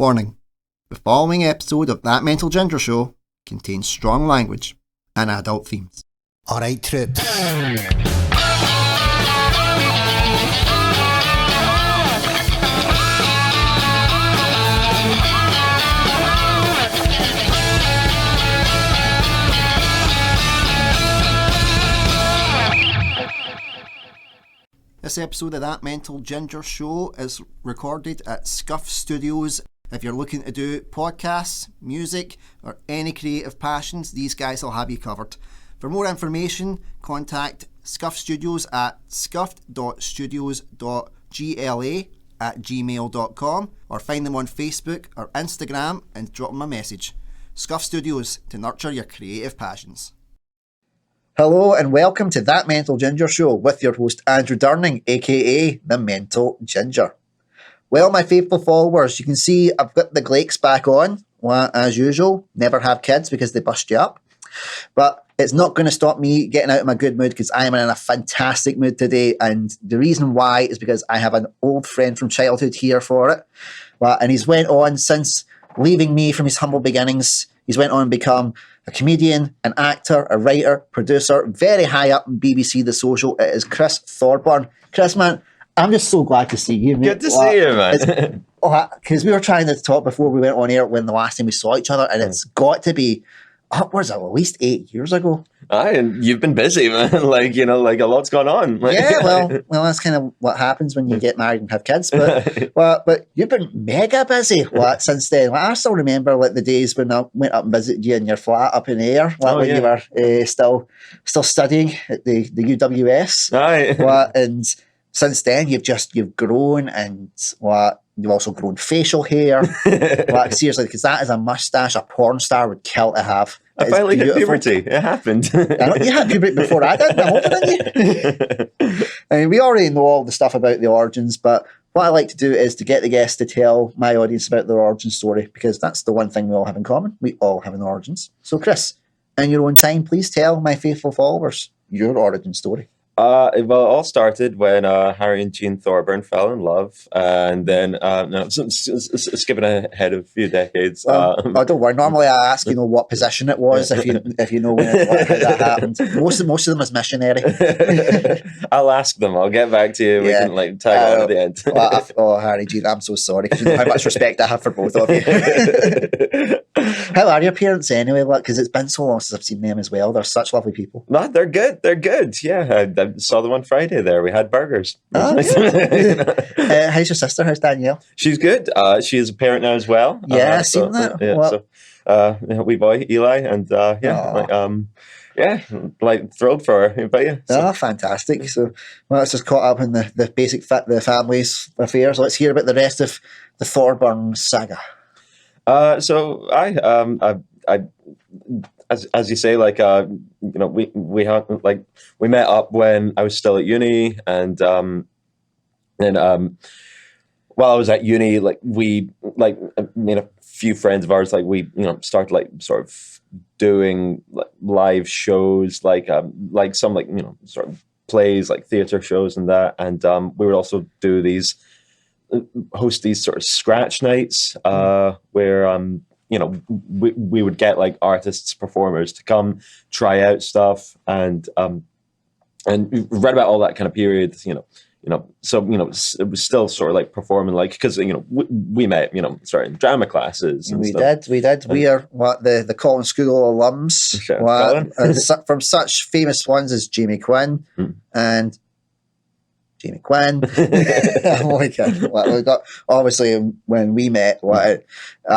Warning: the following episode of That Mental Ginger Show contains strong language and adult themes. Alright, troops. This episode of That Mental Ginger Show is recorded at Scuff Studios. If you're looking to do podcasts, music, or any creative passions, these guys will have you covered. For more information, contact Scuff Studios at scuff.studios.gla@gmail.com or find them on Facebook or Instagram and drop them a message. Scuff Studios, to nurture your creative passions. Hello and welcome to That Mental Ginger Show with your host Andrew Durning, aka The Mental Ginger. Well, my faithful followers, you can see I've got the Glakes back on, as usual. Never have kids because they bust you up. But it's not going to stop me getting out of my good mood because I am in a fantastic mood today. And the reason why is because I have an old friend from childhood here for it. And he's went on, since leaving me from his humble beginnings, he's went on and become a comedian, an actor, a writer, producer, very high up in BBC The Social. It is Chris Thorburn. Chris, man, I'm just so glad to see you, mate. Good to see you, man. Because we were trying to talk before we went on air when the last time we saw each other, and it's got to be upwards of at least 8 years ago. Aye, and you've been busy, man. A lot's gone on. Yeah, well, that's kind of what happens when you get married and have kids. But but you've been mega busy since then. I still remember the days when I went up and visited you in your flat up in Ayr, when you were still studying at the UWS. Aye. And since then, you've grown, and you've also grown facial hair. Seriously, because that is a mustache a porn star would kill to have. I finally hit puberty. It happened. You had puberty before I did. I'm older than you. I mean, we already know all the stuff about the origins, but what I like to do is to get the guests to tell my audience about their origin story, because that's the one thing we all have in common. We all have an origins. So, Chris, in your own time, please tell my faithful followers your origin story. Well, it all started when Harry and Jean Thorburn fell in love, and then skipping ahead a few decades. Don't worry. Normally, I ask what position it was if you know how that happened. Most of them is missionary. I'll ask them. I'll get back to you. We can tag on at the end. Harry, Jean, I'm so sorry because you know how much respect I have for both of you. How are your parents anyway? Because it's been so long since I've seen them as well. They're such lovely people. No, they're good. They're good. Yeah, I saw them on Friday there. We had burgers. How's your sister? How's Danielle? She's good. She is a parent now as well. Yeah, I've seen that. Wee boy, Eli, and thrilled for her. But yeah. Oh, fantastic. So, let's just caught up in the basic the family's affairs. Let's hear about the rest of the Thorburn saga. As you say, we met up when I was still at uni, and while I was at uni, a few friends of ours, we started sort of doing live shows, some sort of plays, theater shows and that, and we would also do host these sort of scratch nights where we would get artists, performers to come try out stuff, and read about all that kind of period, so it was still sort of performing, because we met starting drama classes. And we did. We are the Collins School alums, from such famous ones as Jamie Quinn and Jamie Quinn. Oh my God. We got, obviously, when we met, I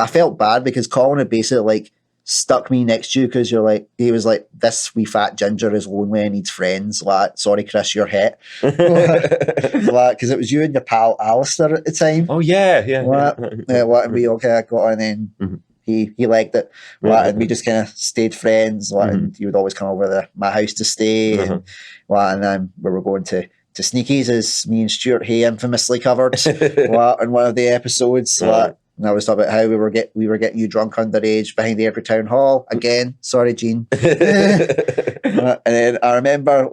felt bad because Colin had basically stuck me next to you because he was this wee fat ginger is lonely and needs friends. Sorry, Chris, you're hit. Because it was you and your pal Alistair at the time. Oh yeah. And we all kind of got on, and he liked it. And we just kind of stayed friends. And he would always come over to my house to stay. And then we were going to Sneakies, as me and Stuart Hay infamously covered in one of the episodes. And I was talking about how we were getting you drunk underage behind the Airport Town Hall. Again, sorry, Jean. And then I remember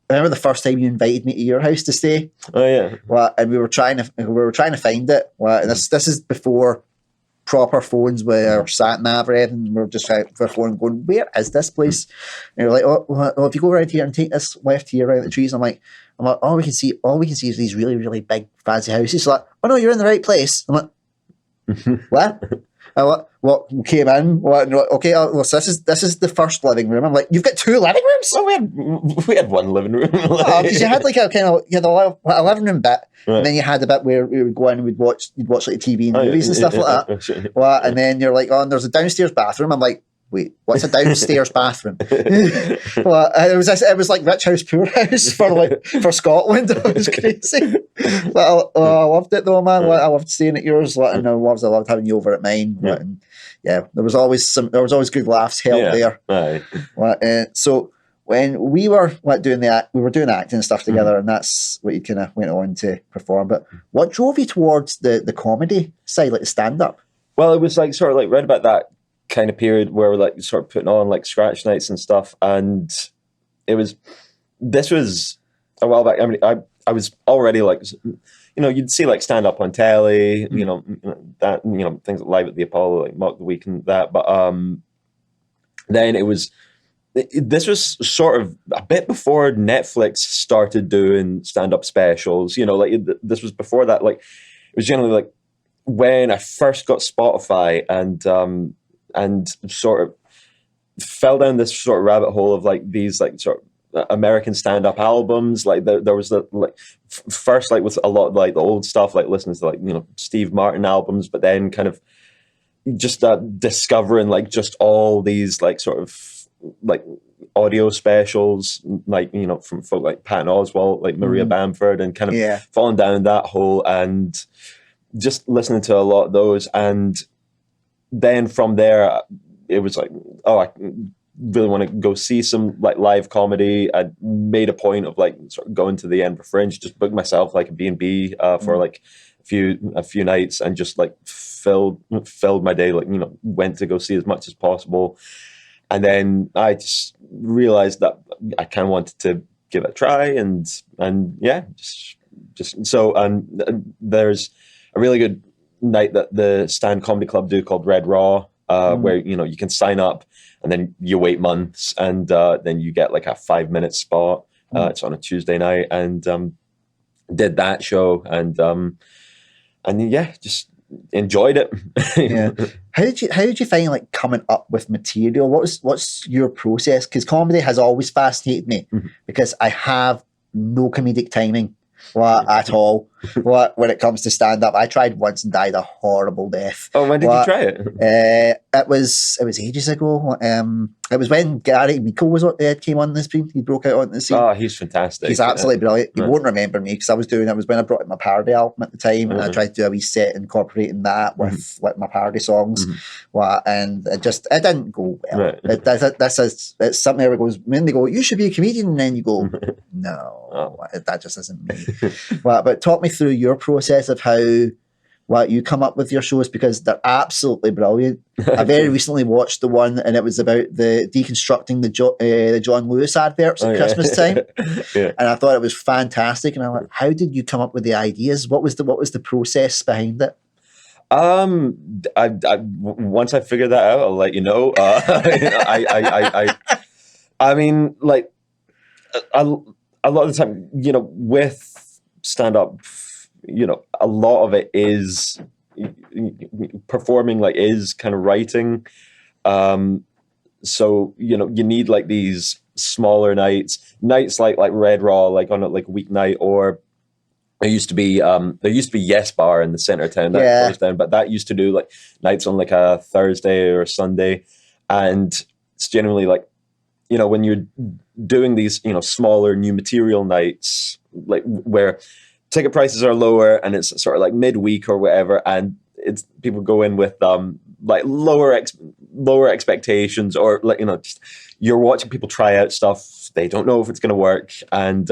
the first time you invited me to your house to stay. Oh yeah. And we were trying to find it. And this is before proper phones with our sat nav or anything. We're just out for phone going, where is this place? And you're like, oh, if you go around here and take this left here around the trees, I'm like, all we can see is these really, really big fancy houses. Like, oh no, you're in the right place. I'm like, what? What came in? What? Okay, well, so this is the first living room. I'm like, you've got 2 living rooms? Well, we had one living room. Because you had like a kind of, you had a living room bit, right. And then you had a bit where we would go in and you'd watch like TV and movies and stuff like that. Sure. Well, and then you're like, oh, and there's a downstairs bathroom. I'm like, wait, what's a downstairs bathroom? Well, it was like Rich House Poor House for Scotland. It was crazy. But I loved it though, man. I loved staying at yours, and I loved having you over at mine. Yeah, and yeah, there was always good laughs held there. Right. So when we were doing acting and stuff together, and that's what you kind of went on to perform. But what drove you towards the comedy side, like the stand up? Well, it was like sort of like right about that kind of period where we're like sort of putting on like scratch nights and stuff, and this was a while back. I mean, I was already like, you'd see like stand up on telly, that, things like Live at the Apollo, like Mock the Week and that, but then this was sort of a bit before Netflix started doing stand up specials, this was before that. Like, it was generally like when I first got Spotify and sort of fell down this sort of rabbit hole of like these like sort of American stand-up albums. Like there was the like first like with a lot of like the old stuff, like listening to like Steve Martin albums, but then kind of just discovering like just all these like sort of like audio specials, like from folk like Patton Oswalt, like Maria Bamford, and kind of falling down that hole and just listening to a lot of those. And then from there, it was like, oh, I really want to go see some like live comedy. I made a point of like sort of going to the Edinburgh Fringe, just booked myself like a B&B for like a few nights, and just like filled my day. Like went to go see as much as possible, and then I just realized that I kind of wanted to give it a try, and yeah, just so. And there's a really good night that the Stand Comedy Club do called Red Raw, where you can sign up and then you wait months, and then you get like a 5-minute spot. It's on a Tuesday night, and did that show, and yeah, just enjoyed it. Yeah. How did you find like coming up with material? What's your process? Because comedy has always fascinated me, because I have no comedic timing at all. When it comes to stand up, I tried once and died a horrible death. Oh, when did you try it? It was ages ago. It was when Gary Meikle came on the scene. He broke out on the scene. Oh, he's fantastic. He's absolutely brilliant. You won't remember me because it was when I brought out my parody album at the time, and I tried to do a wee set incorporating that with like my parody songs. And it didn't go well. Right. It's something where it goes, when they go, you should be a comedian, and then you go, no, that just isn't me. But talk me through your process of how you come up with your shows, because they're absolutely brilliant. I very recently watched the one, and it was about the deconstructing the John Lewis adverts at Christmas time, and I thought it was fantastic. And I'm like, how did you come up with the ideas? What was the process behind it? Once I figure that out, I'll let you know. I mean, like a lot of the time, with stand up, a lot of it is performing, like is kind of writing. So, you need like these smaller nights like Red Raw, like on a weeknight, or there used to be Yes Bar in the center of town that closed down, but that used to do like nights on like a Thursday or a Sunday. And it's generally like, when you're doing these, smaller new material nights, like where ticket prices are lower and it's sort of like midweek or whatever, and it's people go in with like lower expectations, or like just, you're watching people try out stuff, they don't know if it's going to work, and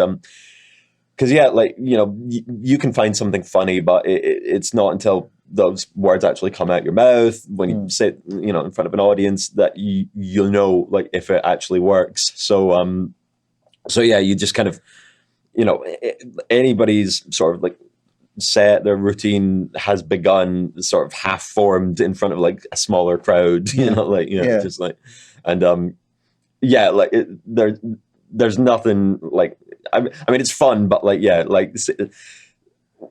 because like you can find something funny, but it's not until those words actually come out your mouth when you sit in front of an audience that you'll know like if it actually works. So yeah, you just kind of anybody's sort of like set, their routine has begun, sort of half formed in front of like a smaller crowd, just like, and like there's nothing like, I mean, it's fun, but like, like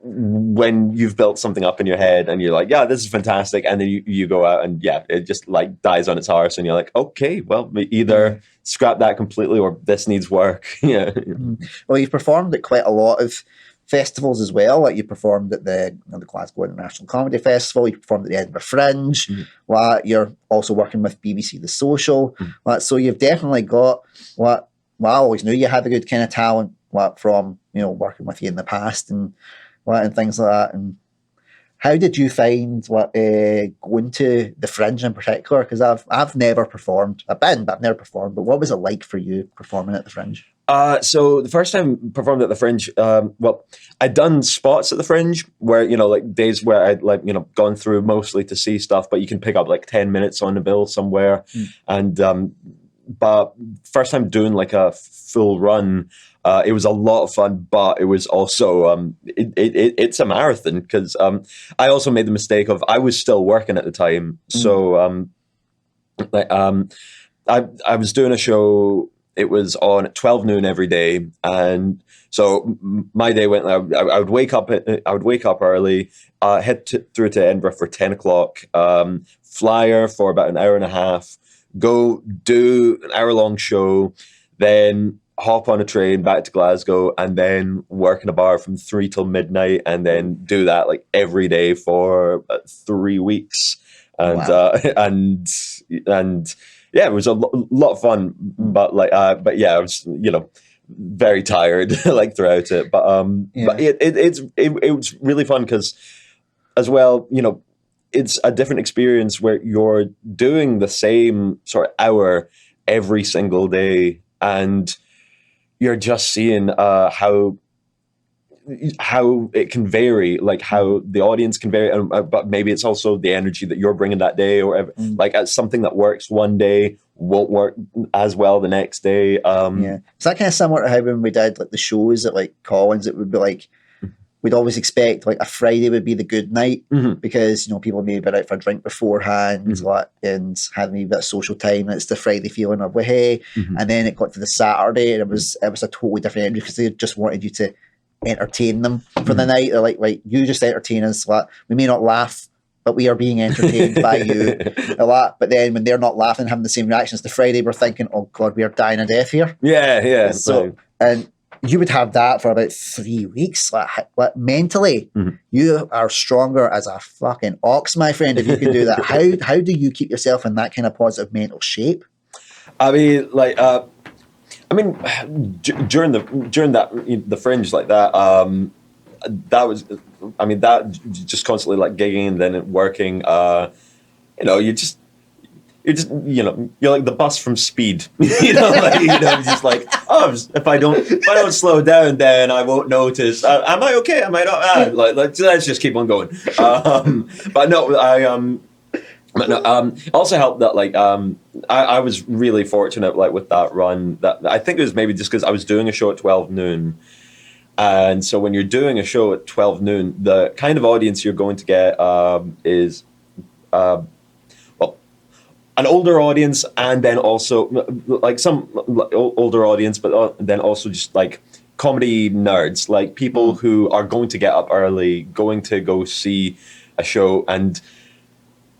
when you've built something up in your head and you're like, yeah, this is fantastic, and then you go out and it just like dies on its arse, and you're like, okay, well, either scrap that completely or this needs work. Well, you've performed at quite a lot of festivals as well. Like you performed at the Glasgow International Comedy Festival, you performed at the Edinburgh Fringe. You're also working with BBC The Social. So you've definitely got I always knew you had a good kind of talent from working with you in the past and things like that. And how did you find going to the Fringe in particular? Because I've never performed. I've been, but I've never performed. But what was it like for you performing at the Fringe? So the first time I performed at the Fringe, I'd done spots at the Fringe where, like days where I'd gone through mostly to see stuff, but you can pick up like 10 minutes on the bill somewhere. And, but first time doing like a full run, it was a lot of fun, but it was also, it's a marathon because I also made the mistake of, I was still working at the time. So I was doing a show. It was on at 12 noon every day, and so my day went. I would wake up. I would wake up early, head through to Edinburgh for 10 o'clock. Flyer for about an hour and a half. Go do an hour-long show, then hop on a train back to Glasgow, and then work in a bar from 3 till midnight, and then do that like every day for about 3 weeks, and Wow. and yeah, it was a lot of fun, but I was very tired like throughout it, but it was really fun because as well, it's a different experience where you're doing the same sort of hour every single day, and you're just seeing how it can vary, like how the audience can vary, but maybe it's also the energy that you're bringing that day, or whatever. Like something that works one day won't work as well the next day. Is that kind of similar to how when we did like the shows at like Collins, it would be like we'd always expect like a Friday would be the good night because people maybe been out for a drink beforehand and had maybe a bit of social time, and it's the Friday feeling of hey, and then it got to the Saturday and it was a totally different energy because they just wanted you to entertain them for the night. They're like, right, you just entertain us. We may not laugh, but we are being entertained by you a lot. But then when they're not laughing, having the same reactions the Friday, we're thinking, oh God, we are dying of death here. Yeah. So, and you would have that for about 3 weeks. Like mentally, you are stronger as a fucking ox, my friend, if you can do that. How do you keep yourself in that kind of positive mental shape? I mean, during the Fringe like that, that was, that just constantly like gigging and then working. You're like the bus from Speed. Just like, if I don't slow down, then I won't notice. Am I okay? Am I not? Let's just keep on going. But no, also helped that I was really fortunate with that run, that I think it was maybe just because I was doing a show at 12 noon, and so when you're doing a show at 12 noon, the kind of audience you're going to get is an older audience, and then also like some older audience, but then also just like comedy nerds, like people who are going to get up early, going to go see a show, and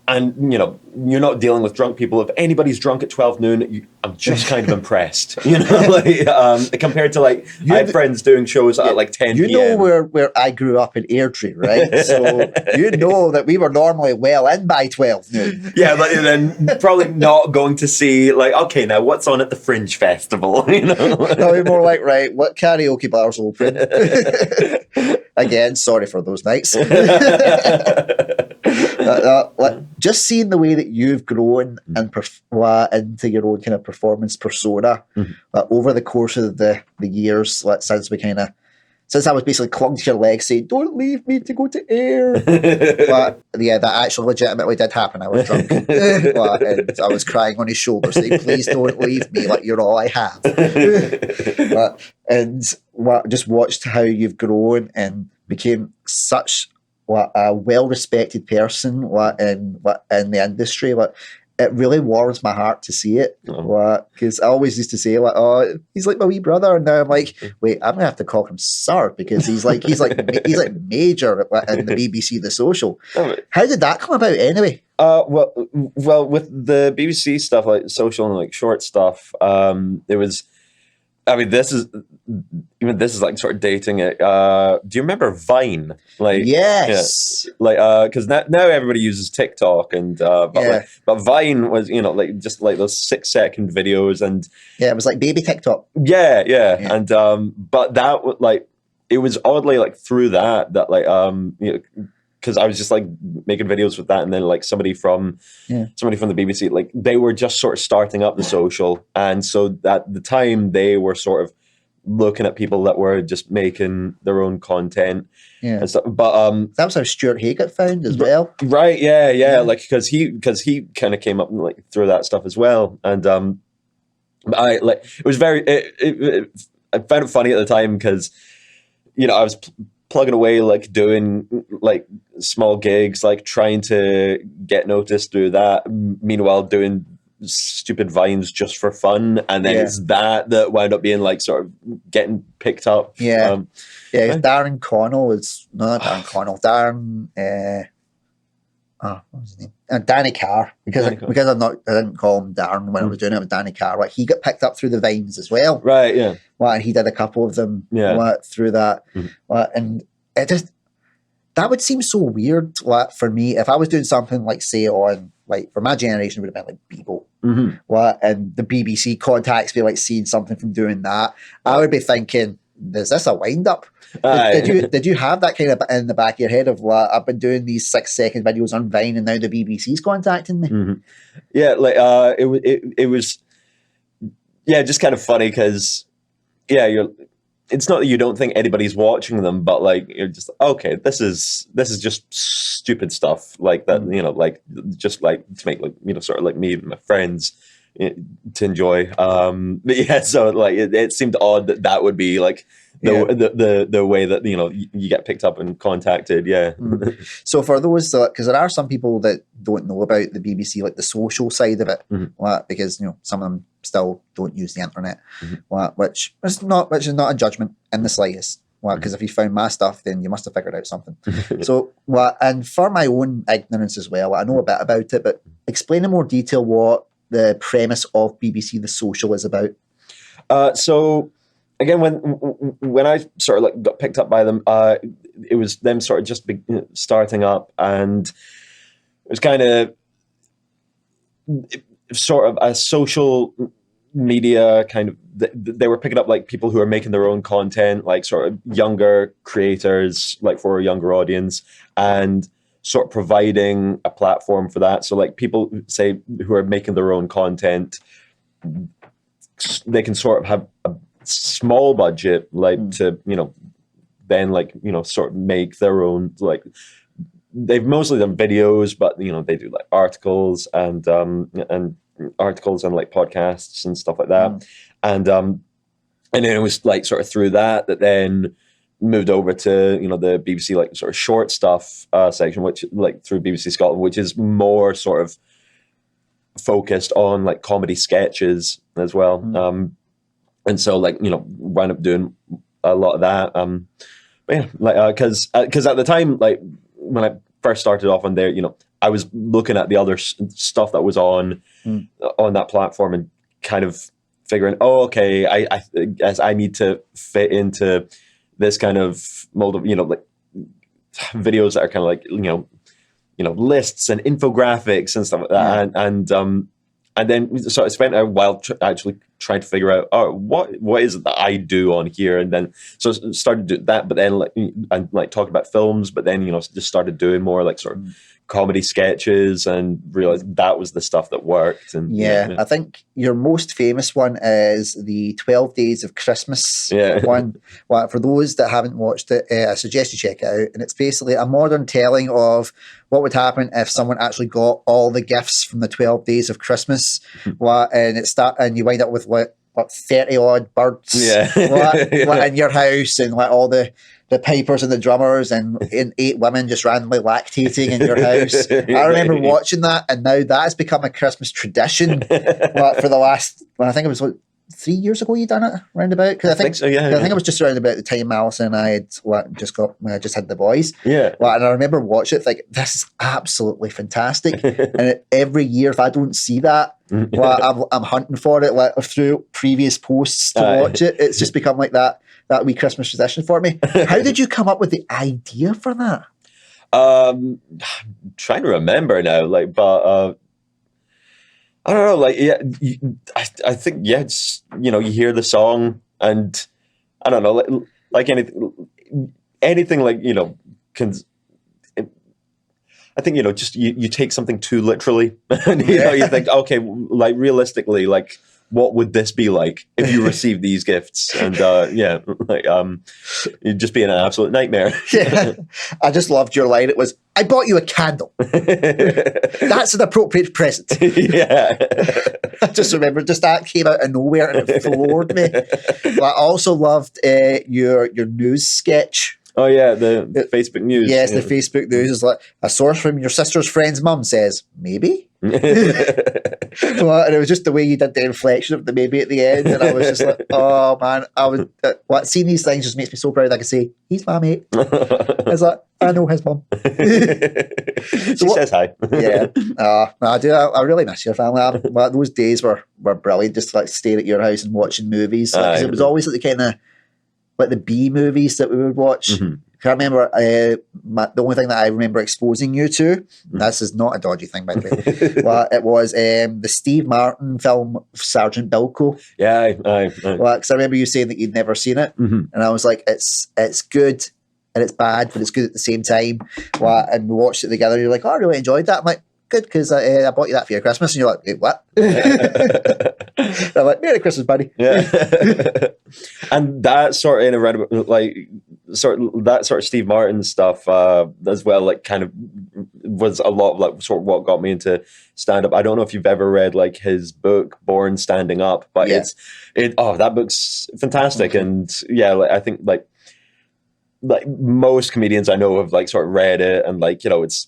you're not dealing with drunk people. If anybody's drunk at 12 noon, I'm just kind of impressed, compared to I had friends doing shows at 10 p.m. You know where I grew up in Airdrie, right? So you know that we were normally well in by 12 noon. Yeah, but then probably not going to see okay, now what's on at the Fringe Festival? Probably more like, right, what karaoke bars open? Again, sorry for those nights. Just seeing the way that you've grown and into your own kind of performance persona over the course of the years, since I was basically clung to your legs saying, don't leave me to go to air. But yeah, that actually legitimately did happen. I was drunk. And I was crying on his shoulder saying, please don't leave me, you're all I have. And just watched how you've grown and became such a well-respected person in the industry. It really warms my heart to see it. Because I always used to say, oh, he's like my wee brother. And now I'm like, wait, I'm gonna have to call him Sir, because he's like major in the BBC The Social. How did that come about anyway? Well, with the BBC stuff, like social and like short stuff, it was. I mean, this is like sort of dating it. Do you remember Vine? Like, yes, yeah, because now everybody uses TikTok, and but Vine was like just like those 6-second videos, and it was like baby TikTok. Yeah, and but that like it was oddly like through that like because I was just like making videos with that, and then like somebody from the BBC, like they were just sort of starting up The Social, and so at the time they were sort of looking at people that were just making their own content, and stuff. But that was how Stuart Hay got found as well, right? Yeah. Like because he kind of came up like through that stuff as well, and I like it was very. I found it funny at the time because I was plugging away, like doing like small gigs, like trying to get noticed through that. Meanwhile, doing stupid vines just for fun, and then it's that wound up being like sort of getting picked up. Darren Connell was not Darren Connell. Darren. What was his name? Danny Carr, because I didn't call him Darren when I was doing it with Danny Carr. Like he got picked up through the Vines as well, right? Yeah, and he did a couple of them, through that, and it just that would seem so weird, for me if I was doing something like say on like for my generation would have been like Bebo, and the BBC contacts me like seeing something from doing that. I would be thinking, is this a wind up? Did you have that kind of in the back of your head of I've been doing these 6-second videos on Vine and now the BBC's contacting me? Yeah, like it was just kind of funny because it's not that you don't think anybody's watching them, but like you're just okay, this is just stupid stuff like that, like just like to make like sort of like me and my friends to enjoy. But so like it seemed odd that would be like the way that you get picked up and contacted. So for those, because there are some people that don't know about the BBC, like the social side of it, because some of them still don't use the internet, which is not a judgment in the slightest. Because if you found my stuff, then you must have figured out something. So, and for my own ignorance as well, I know a bit about it, but explain in more detail what the premise of BBC The Social is about. So again, when I sort of like got picked up by them, it was them sort of just starting up, and it was kind of sort of a social media kind of. They were picking up like people who are making their own content, like sort of younger creators, like for a younger audience, and sort of providing a platform for that. So like people say who are making their own content, they can sort of have a small budget, like to then like sort of make their own, like they've mostly done videos, but they do like articles and articles and like podcasts and stuff like that, and then it was like sort of through that then moved over to the BBC like sort of short stuff section, which like through BBC Scotland, which is more sort of focused on like comedy sketches as well. And so like wound up doing a lot of that. But yeah, like because at the time, like when I first started off on there, I was looking at the other stuff that was on that platform and kind of figuring, oh, okay, I guess I need to fit into this kind of mold of like videos that are kind of like lists and infographics and stuff like that, and then so I spent a while actually trying to figure out what is it that I do on here, and then so started doing that, but then like talking about films, but then just started doing more like sort of comedy sketches and realized that was the stuff that worked. And I think your most famous one is the 12 Days of Christmas one. Well, for those that haven't watched it, I suggest you check it out. And it's basically a modern telling of what would happen if someone actually got all the gifts from the 12 Days of Christmas. And you wind up with what 30 odd birds in your house, and like all the the pipers and the drummers and 8 women just randomly lactating in your house. I remember watching that, and now that has become a Christmas tradition. For the last, I think it was 3 years ago you done it roundabout, because I think so, yeah. I think it was just around about the time Alison and I had just had the boys. Yeah. And I remember watching it like, this is absolutely fantastic. And every year, if I don't see that, I'm hunting for it like through previous posts to watch it. It's just become like that wee Christmas tradition for me. How did you come up with the idea for that? I'm trying to remember now, but I don't know, like, yeah, I think, yeah, it's, you hear the song, and I don't know, like anything like, I think, just you take something too literally, and you think, okay, like realistically, like, what would this be like if you received these gifts? And you'd just be an absolute nightmare. Yeah. I just loved your line. It was, I bought you a candle. That's an appropriate present. Yeah. I just remember that came out of nowhere and it floored me. But I also loved your news sketch. Oh yeah, the Facebook news. Yes, the Facebook news is like, a source from your sister's friend's mum says, maybe? And it was just the way you did the inflection of the maybe at the end, and I was just like, oh man, seeing these things just makes me so proud. I can say, he's my mate. It's like, I know his mum. She says hi. Yeah. I do. I really miss your family. Those days were brilliant, just to like staying at your house and watching movies. Because it was always like the kind of like the B movies that we would watch. Mm-hmm. I remember the only thing that I remember exposing you to, this is not a dodgy thing by the way, but it was the Steve Martin film Sergeant Bilko. Yeah, because I remember you saying that you'd never seen it, and I was like, it's good and it's bad, but it's good at the same time. And we watched it together. You're like, oh, I really enjoyed that. I'm like, good, because I bought you that for your Christmas, and you're like, wait, what? I'm like, Merry Christmas, buddy. Yeah. And that sort of that sort of Steve Martin stuff as well, like kind of was a lot of like sort of what got me into stand up. I don't know if you've ever read like his book Born Standing Up, but that book's fantastic. And yeah, like I think like most comedians I know have like sort of read it, and like it's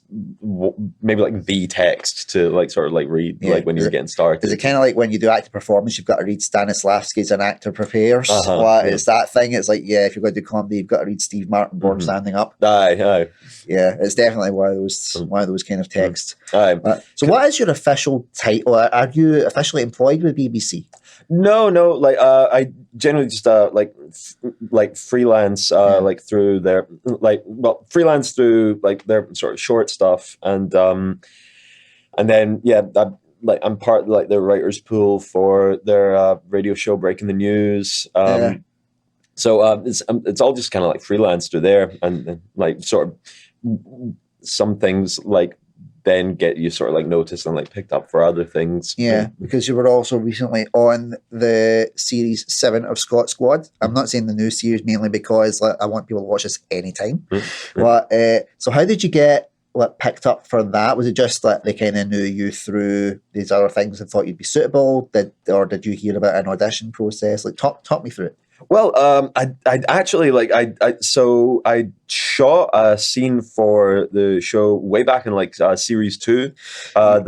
maybe like the text to like sort of like read like when you're getting started. Is it kind of like when you do acting performance, you've got to read Stanislavski's An Actor Prepares? It's that thing. It's like, yeah, if you're going to do comedy, you've got to read Steve Martin Born Standing Up. Aye. Yeah, it's definitely one of those kind of texts. Aye. So what is your official title? Are you officially employed with BBC? No. Like I generally just like freelance like through their freelance through like their sort of short stuff, and then I'm part of like their writers pool for their radio show Breaking the News. So it's all just kind of like freelance through there, and like sort of some things like then get you sort of like noticed and like picked up for other things. Yeah, because you were also recently on the series 7 of Scot Squad. I'm not saying the new series mainly because like, I want people to watch this anytime. But so how did you get picked up for that? Was it just that they kind of knew you through these other things and thought you'd be suitable? Or did you hear about an audition process? Like talk me through it. Well, I actually so I shot a scene for the show way back in like series 2. With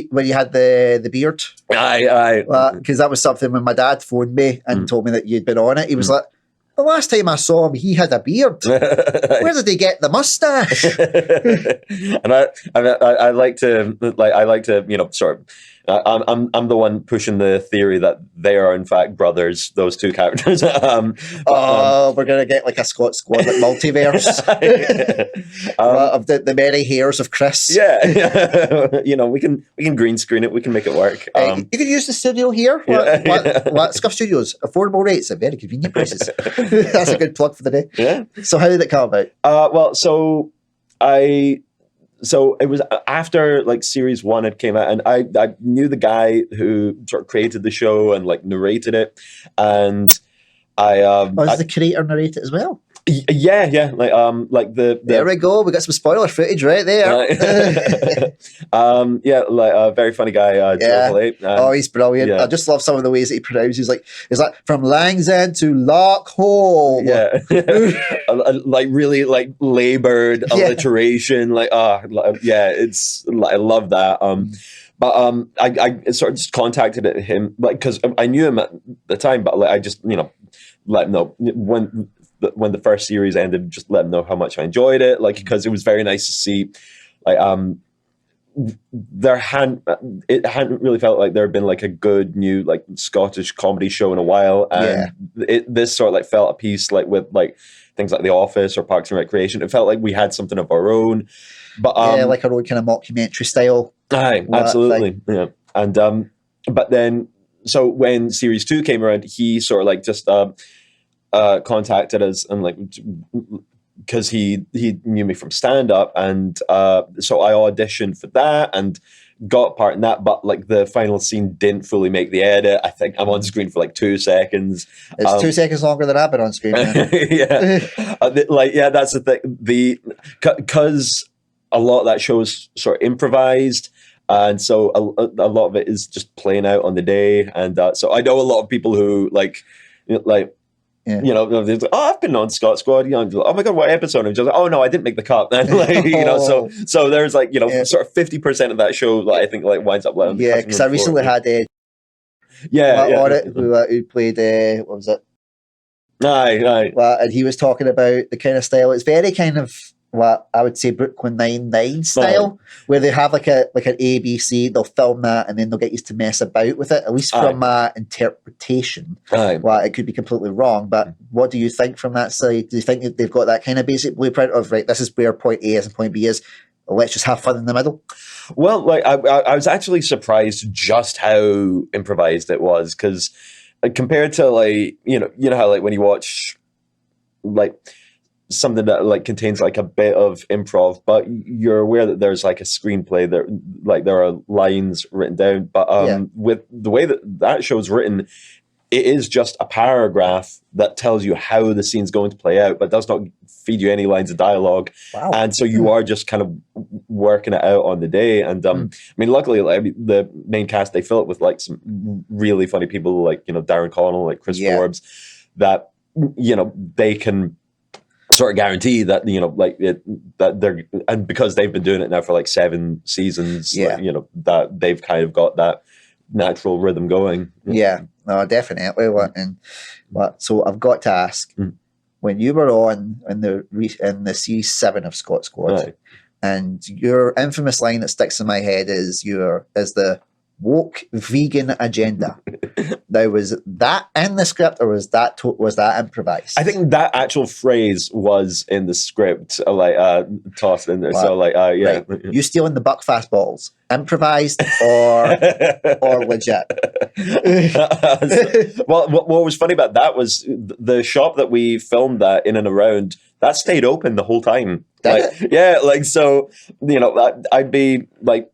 when you had the beard. Aye. Because that was something when my dad phoned me and told me that you'd been on it. He was like, the last time I saw him, he had a beard. Where did he get the mustache? And I like to sort of. I'm the one pushing the theory that they are in fact brothers, those two characters. We're gonna get like a Scot Squad like multiverse of the many hairs of Chris. Yeah. We can green screen it. We can make it work. You can use the studio here. Scuff Studios, affordable rates at very convenient prices. That's a good plug for the day. Yeah. So how did it come about? So it was after like series 1 had came out, and I knew the guy who sort of created the show and like narrated it, and does the creator narrate it as well? Yeah, like the There we go. We got some spoiler footage right there. yeah, like a very funny guy, Yeah. Joe Haley. Oh, he's brilliant. yeah. I just love some of the ways that he pronounces. It's like from Lang's End to Lockholm. Yeah, like really like labored Yeah. alliteration. Yeah, it's I love that. But I sort of just contacted him, like, because I knew him at the time, but like I just let him know when the first series ended, just let him know how much I enjoyed it, like, because it was very nice to see, like, it hadn't really felt like there had been like a good new like Scottish comedy show in a while, and this sort of like felt a piece like with like things like The Office or Parks and Recreation. It felt like we had something of our own, but like our own kind of mockumentary style. Aye, absolutely, yeah. And but then, so when series 2 came around, he sort of like just contacted us, and like, because he knew me from stand up, and so I auditioned for that and got part in that, but like the final scene didn't fully make the edit. I think I'm on screen for like 2 seconds. It's 2 seconds longer than I've been on screen. Yeah, that's the thing. Because a lot of that show is sort of improvised. And so a lot of it is just playing out on the day. And so I know a lot of people who like, they're like, oh, I've been on Scot Squad. Oh my God, what episode? And just like, oh no, I didn't make the cut. And like, so there's like, sort of 50% of that show that I think like winds up letting. Yeah, because I recently had on it who played what was it? Aye. And he was talking about the kind of style. It's very kind of what I would say Brooklyn Nine-Nine style, where they have like an ABC, they'll film that and then they'll get you to mess about with it, at least from my interpretation. Well, it could be completely wrong, but what do you think from that side? Do you think that they've got that kind of basic blueprint of, right, this is where point A is and point B is, let's just have fun in the middle? Well, like I was actually surprised just how improvised it was, because compared to like, how like when you watch like something that like contains like a bit of improv, but you're aware that there's like a screenplay, there are lines written down, but with the way that show's written, it is just a paragraph that tells you how the scene's going to play out, but does not feed you any lines of dialogue. Wow. And so you are just kind of working it out on the day. And I mean, luckily, like, the main cast, they fill it with like some really funny people, like Darren Connell, like Chris Forbes, that they can sort of guarantee that that they're, and because they've been doing it now for like 7 seasons, that they've kind of got that natural rhythm going. Yeah, no, definitely. So I've got to ask, when you were on in the series 7 of Scot Squad, and your infamous line that sticks in my head is the woke vegan agenda. Now, was that in the script, or was that improvised? I think that actual phrase was in the script, tossed in there. Wow. So, right. You stealing the Buckfast bottles, improvised or legit? Well, what was funny about that was the shop that we filmed that in and around, that stayed open the whole time. Yeah, like, so I'd be like.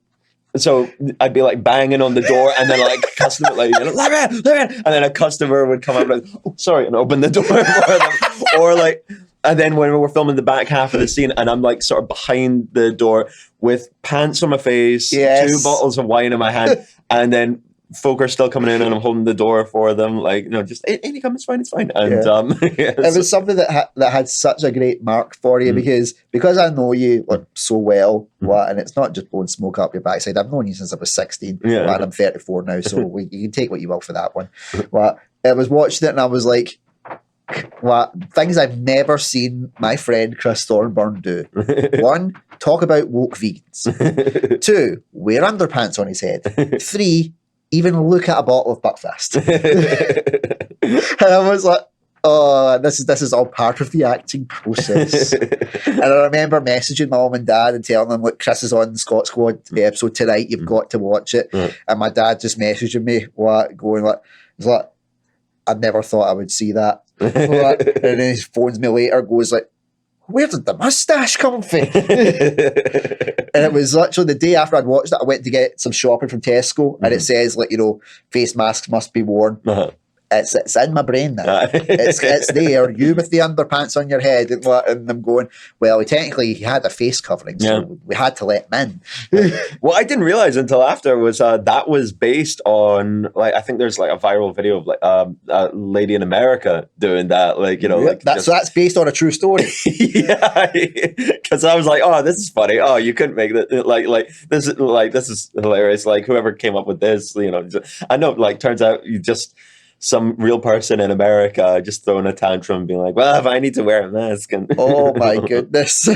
So I'd be like banging on the door, and then like customer like, let me in, and then a customer would come up and like, oh, sorry, and open the door for them. Or like, and then when we're filming the back half of the scene, and I'm like sort of behind the door with pants on my face, 2 bottles of wine in my hand, and then folk are still coming in, and I'm holding the door for them, like, just any come, it's fine. And it was something that had such a great mark for you, because I know you so well, and it's not just blowing smoke up your backside. I've known you since I was 16, and I'm 34 now, so you can take what you will for that one. I was watching it, and I was like, things I've never seen my friend Chris Thorburn do. 1, talk about woke vegans. 2, wear underpants on his head. 3, even look at a bottle of Buckfast. And I was like, oh, this is all part of the acting process. And I remember messaging my mum and dad and telling them, look, Chris is on Scot Squad episode tonight, you've got to watch it. And my dad just messaging me, I never thought I would see that. And then he phones me later, goes like, where did the mustache come from? And it was literally the day after I'd watched it, I went to get some shopping from Tesco, and it says, face masks must be worn. it's in my brain now. It's there. You with the underpants on your head, and I'm going, well, technically he had a face covering, so we had to let him in. Well, I didn't realize until after was that was based on, like, I think there's like a viral video of like a lady in America doing that, like, you know, like that's based on a true story. Yeah, because I was like, oh, this is funny. Oh, you couldn't make that. This is hilarious. Like, whoever came up with this, you know, I know. Like, turns out you just some real person in America just throwing a tantrum, being like, well, if I need to wear a mask, and oh my goodness.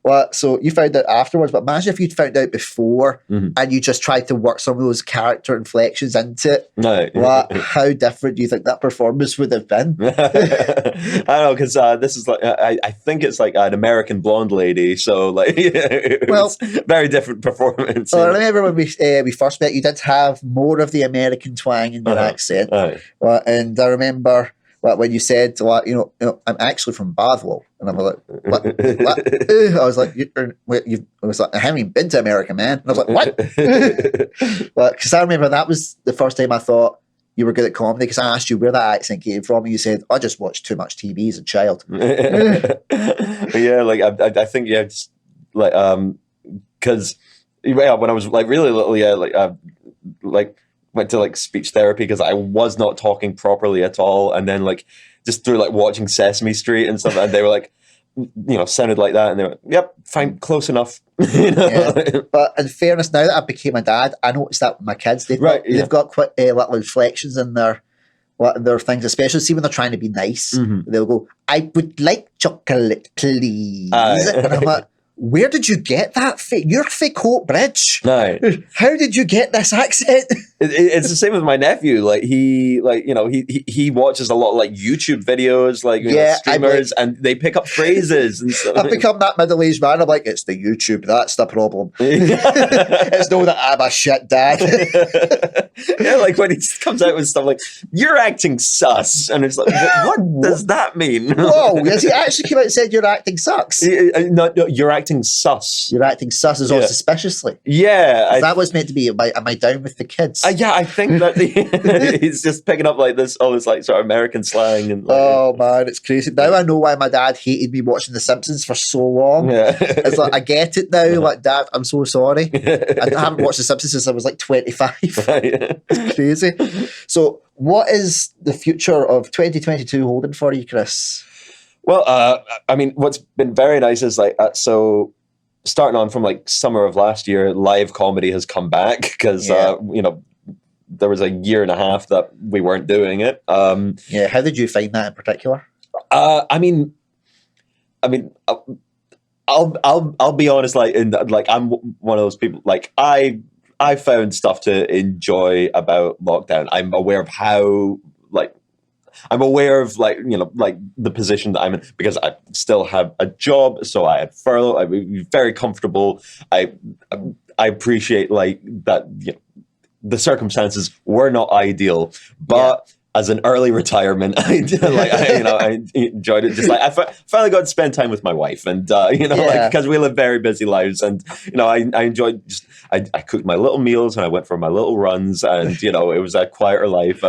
Well, so you found out afterwards, but imagine if you'd found out before and you just tried to work some of those character inflections into it. No. Well, how different do you think that performance would have been? I don't know, because this is like I think it's like an American blonde lady, so like it was very different performance. Well, I remember when we first met, you did have more of the American twang in your accent. Well, and I remember when you said, you know, I'm actually from Bathwell, and I'm like, what? I was like, I haven't even been to America, man. And I was like, what? Well, because I remember that was the first time I thought you were good at comedy, because I asked you where that accent came from, and you said, I just watched too much TV as a child. Yeah, like I think just like because when I was like really little, like went to like speech therapy because I was not talking properly at all, and then like just through like watching Sesame Street and stuff, and they were like, you know, sounded like that, and they were, yep, fine, close enough. You know? Yeah. But in fairness, now that I became a dad, I noticed that with my kids, they've got quite little inflections in their things, especially see when they're trying to be nice. They'll go, I would like chocolate, please. And I'm like, where did you get that? You're fake Hope Bridge. No. How did you get this accent? It's the same with my nephew. Like he watches a lot of like YouTube videos, like streamers, and they pick up phrases and stuff. I've become that middle-aged man. I'm like, it's the YouTube. That's the problem. It's no that I'm a shit dad. Yeah, like when he comes out with stuff like, "You're acting sus," and it's like, what does that mean? Whoa! Has he actually come out and said your acting sucks? No, you're acting sus. You're acting sus is all suspiciously. Yeah, that was meant to be. Am I down with the kids? Yeah, I think that he's just picking up like all this like sort of American slang and. Like, oh man, it's crazy. Now I know why my dad hated me watching The Simpsons for so long. Yeah. It's like I get it now. Like, Dad, I'm so sorry. I haven't watched The Simpsons since I was like 25. It's crazy. So, what is the future of 2022 holding for you, Chris? Well, I mean, what's been very nice is like so. Starting on from like summer of last year, live comedy has come back because you know, there was a year and a half that we weren't doing it. How did you find that in particular? I mean, I'll be honest. Like, I'm one of those people. Like, I found stuff to enjoy about lockdown. I'm aware of how I'm aware of like, you know, like the position that I'm in because I still have a job. So I had furlough. I was very comfortable. I appreciate like that. You know, the circumstances were not ideal, but as an early retirement, I enjoyed it. Just like I finally got to spend time with my wife, and you know, like because we live very busy lives, and you know, I enjoyed just I cooked my little meals and I went for my little runs, and you know, it was a quieter life.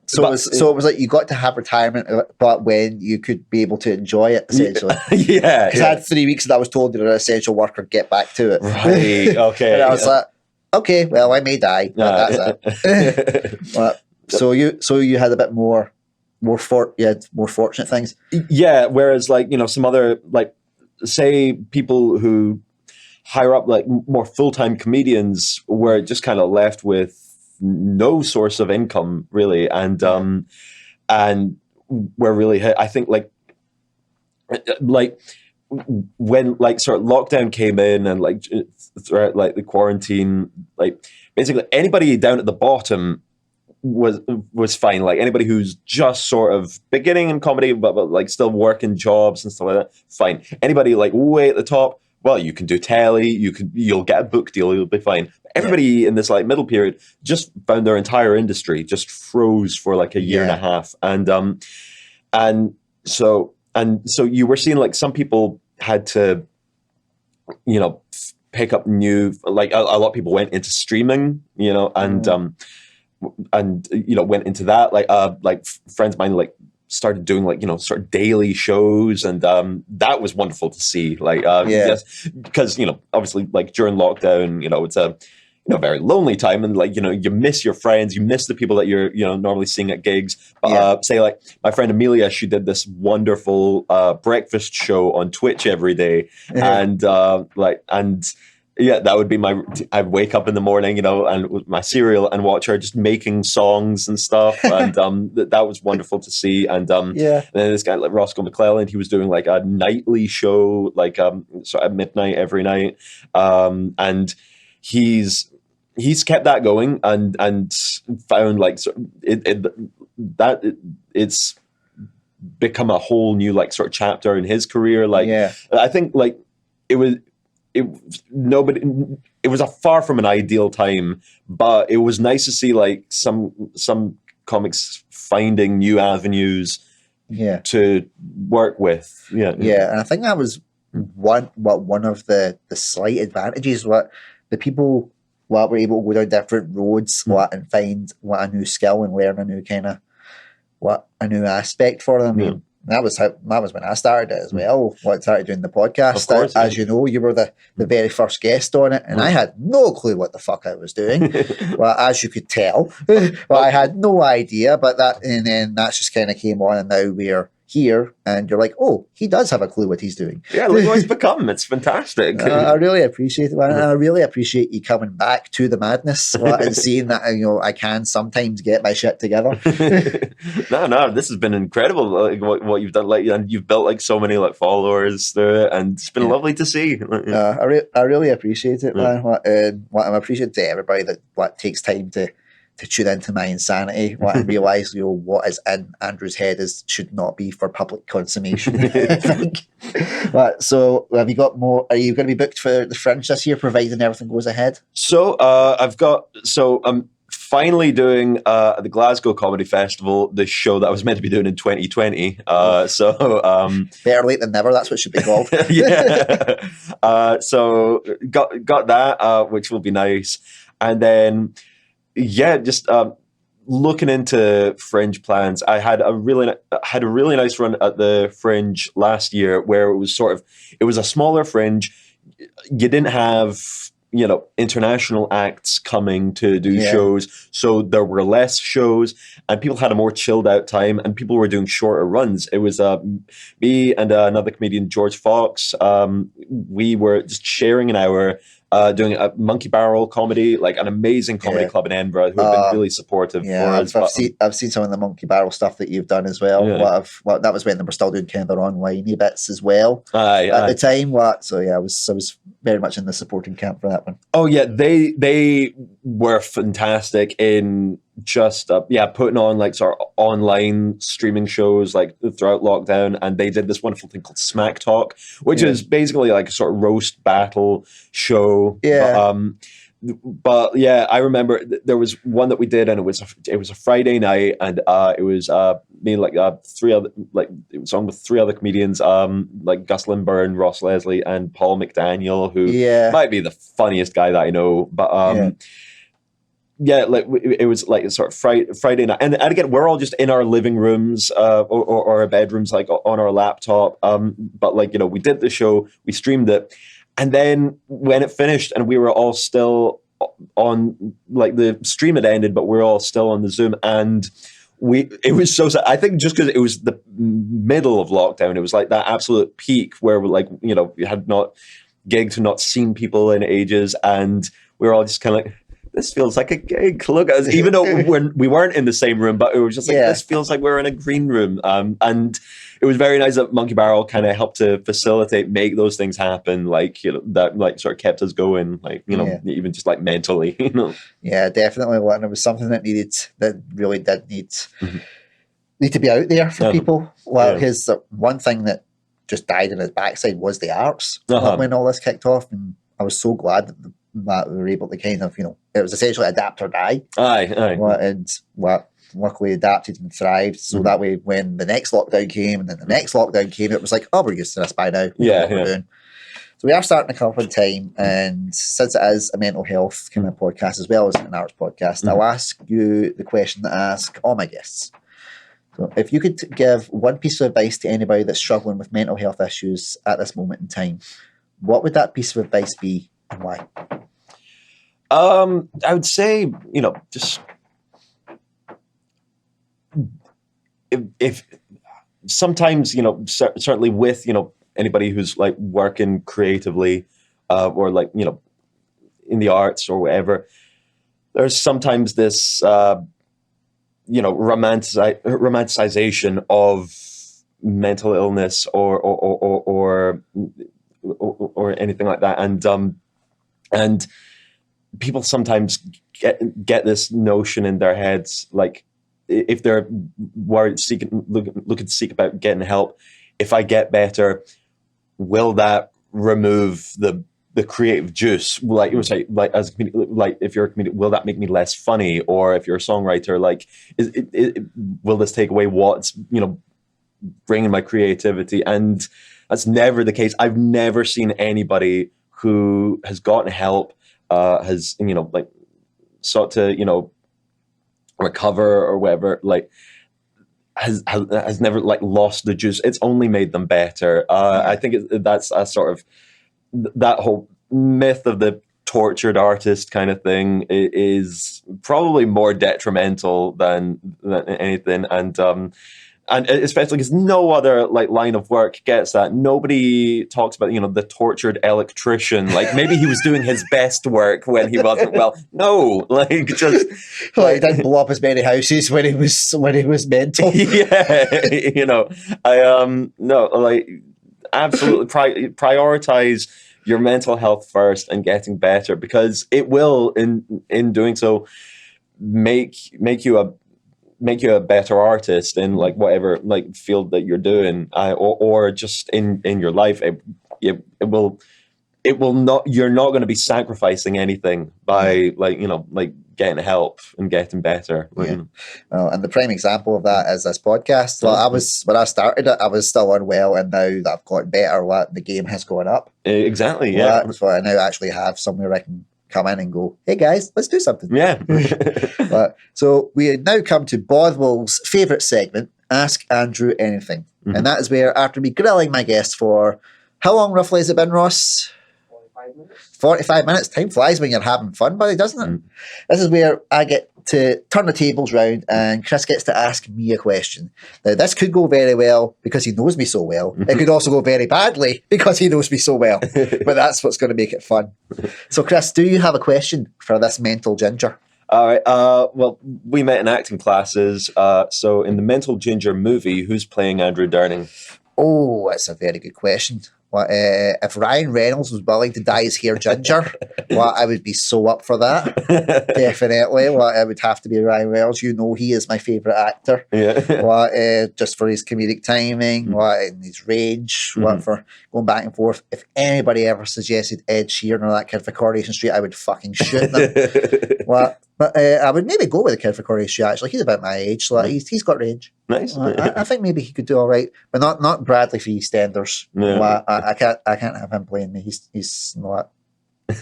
So it was like you got to have retirement, but when you could be able to enjoy it, essentially. Yeah. Because I had 3 weeks that I was told you're an essential worker, get back to it. Right, okay. And I was like, okay, well, I may die, but that's it. So you had a bit more fortunate things. Yeah, whereas like, you know, some other, like, say people who hire up like more full-time comedians were just kind of left with no source of income really, and we're really hit. I think like when like sort of lockdown came in and like throughout like the quarantine, like basically anybody down at the bottom was fine. Like anybody who's just sort of beginning in comedy but like still working jobs and stuff like that, fine. Anybody like way at the top, well, you can do telly, you'll get a book deal, you'll be fine. Everybody in this like middle period just found their entire industry just froze for like a year and a half, and so you were seeing like some people had to, you know, pick up new, like a lot of people went into streaming, you know, and and went into that. Like friends of mine like started doing like sort of daily shows, and that was wonderful to see. Like just because obviously like during lockdown, it's a very lonely time, and like you miss your friends, you miss the people that you're normally seeing at gigs. But say like my friend Amelia, she did this wonderful breakfast show on Twitch every day, and that would be I'd wake up in the morning, and with my cereal and watch her just making songs and stuff. And that was wonderful to see. And and then this guy like Roscoe McClelland, he was doing like a nightly show, like sort of at midnight every night. And he's kept that going and found like it's become a whole new like sort of chapter in his career. Like I think like it was a far from an ideal time, but it was nice to see like some comics finding new avenues to work with. And I think that was one of the slight advantages, what the people were able to go down different roads and find what a new skill and learn a new a new aspect for them. I mean, that was when I started it as well. I started doing the podcast. Of course, as you know, you were the very first guest on it, and I had no clue what the fuck I was doing. Well, as you could tell, I had no idea. But then that's just kind of came on, and now we're here, and you're like, oh, he does have a clue what he's doing. Yeah, look what he's become. It's fantastic. I really appreciate it, man. And I really appreciate you coming back to the madness and seeing that I can sometimes get my shit together. No, this has been incredible. Like what you've done, like, and you've built like so many like followers through it, and it's been lovely to see. I really appreciate it, man. I'm appreciative to everybody that takes time to tune into my insanity, and realise what is in Andrew's head should not be for public consummation. I think. So have you got more? Are you going to be booked for the Fringe this year, providing everything goes ahead? So I'm finally doing at the Glasgow Comedy Festival the show that I was meant to be doing in 2020. Better late than never. That's what it should be called. So got that, which will be nice, and then. Just looking into Fringe plans. I had a really nice run at the Fringe last year, where it was a smaller Fringe. You didn't have international acts coming to do shows, so there were less shows, and people had a more chilled out time, and people were doing shorter runs. It was me and another comedian, George Fox. We were just sharing an hour. Doing a Monkey Barrel comedy, like an amazing comedy club in Edinburgh, who have been really supportive for us. I've seen some of the Monkey Barrel stuff that you've done as well. That was when they were still doing kind of their online bits as well at the time. I was very much in the supporting camp for that one. Oh yeah, they were fantastic in just putting on like sort of online streaming shows like throughout lockdown, and they did this wonderful thing called Smack Talk, which is basically like a sort of roast battle show. But I remember there was one that we did, and it was a Friday night, and it was me and it was on with three other comedians, like Gus Lindburn, Ross Leslie, and Paul McDaniel, who might be the funniest guy that I know. But it was like sort of Friday night, and again, we're all just in our living rooms or our bedrooms, like on our laptop. But we did the show, we streamed it. And then when it finished and we were all still on, like the stream had ended, but we're all still on the Zoom, and it was so sad. I think just because it was the middle of lockdown, it was like that absolute peak where we had not gigged, not seen people in ages, and we were all just kind of like, this feels like a gig. Look at us, even though we weren't in the same room, but it was just like, this feels like we're in a green room. And it was very nice that Monkey Barrel kind of helped to make those things happen. That like sort of kept us going, even just like mentally, Yeah, definitely. And it was something that really did need to be out there for people. His one thing that just died in his backside was the arts when all this kicked off. And I was so glad that we were able to kind of, it was essentially adapt or die. And luckily adapted and thrived. So that way, when the next lockdown came and then the next lockdown came, it was like, oh, we're used to this by now. We're doing. So we are starting to come up in time, and since it is a mental health kind of podcast as well as an arts podcast, I'll ask you the question that I ask all my guests. So if you could give one piece of advice to anybody that's struggling with mental health issues at this moment in time, what would that piece of advice be and why? I would say, just if sometimes, certainly with, anybody who's like working creatively, or like, in the arts or whatever, there's sometimes this, romanticization of mental illness or anything like that, and people sometimes get this notion in their heads, like if they're worried, looking to seek about getting help, if I get better, will that remove the creative juice? Like it was like as a comedian, like if you're a comedian, will that make me less funny? Or if you're a songwriter, like will this take away what's bringing my creativity? And that's never the case. I've never seen anybody who has gotten help, has like sought to recover or whatever, like has never like lost the juice. It's only made them better. I think that's a sort of that whole myth of the tortured artist kind of thing is probably more detrimental than anything. And especially because no other like line of work gets that. Nobody talks about the tortured electrician. Like maybe he was doing his best work when he wasn't well. No, like just like he didn't blow up as many houses when he was mental. Yeah, I no, like absolutely prioritize your mental health first and getting better, because it will in doing so make you a better artist in like whatever like field that you're doing, or just in your life. It will not. You're not going to be sacrificing anything by like getting help and getting better. Yeah. And the prime example of that is this podcast. Well, when I started it, I was still unwell, and now that I've gotten better, the game has gone up. Exactly. Yeah. So I now actually have somewhere I can come in and go, hey guys, let's do something. Yeah. So we now come to Bothwell's favourite segment, Ask Andrew Anything. Mm-hmm. And that is where, after me grilling my guests for, how long roughly has it been, Ross? 45 minutes. Time flies when you're having fun, buddy, doesn't it? Mm. This is where I get to turn the tables round and Chris gets to ask me a question. Now, this could go very well because he knows me so well. It could also go very badly because he knows me so well. But that's what's going to make it fun. So, Chris, do you have a question for this mental ginger? All right. Well, we met in acting classes. So in the Mental Ginger movie, who's playing Andrew Durning? Oh, that's a very good question. Well, if Ryan Reynolds was willing to dye his hair ginger, well, I would be so up for that. Definitely. Well, it would have to be Ryan Reynolds. He is my favourite actor. Yeah. Well, just for his comedic timing, and his range, for going back and forth. If anybody ever suggested Ed Sheeran or that kid for Coronation Street, I would fucking shoot them. But I would maybe go with the kid for Coronation Street, actually. He's about my age, so he's got range. Nice. I think maybe he could do all right, but not Bradley for EastEnders. Yeah. I can't have him playing me. He's not.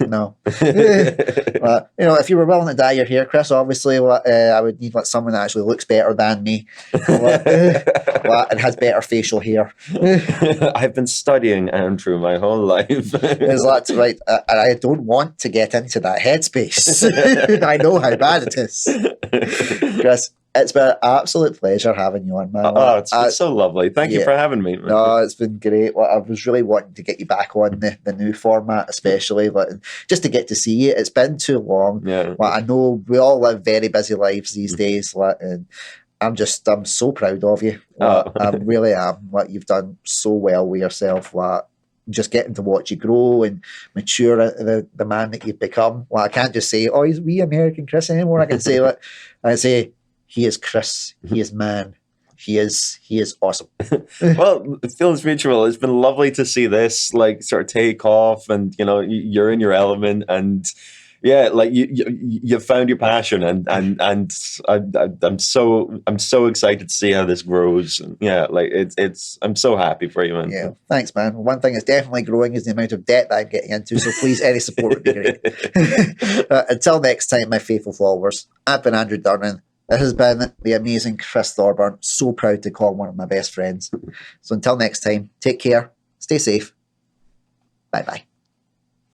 No. If you were willing to dye your hair, Chris, obviously, I would need someone that actually looks better than me, and has better facial hair. I've been studying Andrew my whole life. That's right. I don't want to get into that headspace. I know how bad it is, Chris. It's been an absolute pleasure having you on, man. It's so lovely. Thank you for having me. No, it's been great. I was really wanting to get you back on the new format, especially, just to get to see you. It's been too long. Yeah. I know we all live very busy lives these days, and I'm so proud of you. I really am. You've done so well with yourself. Just getting to watch you grow and mature into the man that you've become. I can't just say, "Oh, he's wee American Chris" anymore. I can say, he is Chris. He is man. He is awesome. Well, it feels mutual. It's been lovely to see this sort of take off, and you're in your element, and yeah, like you found your passion, and I'm so excited to see how this grows. And yeah, like it's I'm so happy for you, man. Yeah, thanks, man. One thing that's definitely growing is the amount of debt that I'm getting into. So please, any support would be great. Until next time, my faithful followers, I've been Andrew Durnan. This has been the amazing Chris Thorburn. So proud to call him one of my best friends. So until next time, take care, stay safe. Bye bye.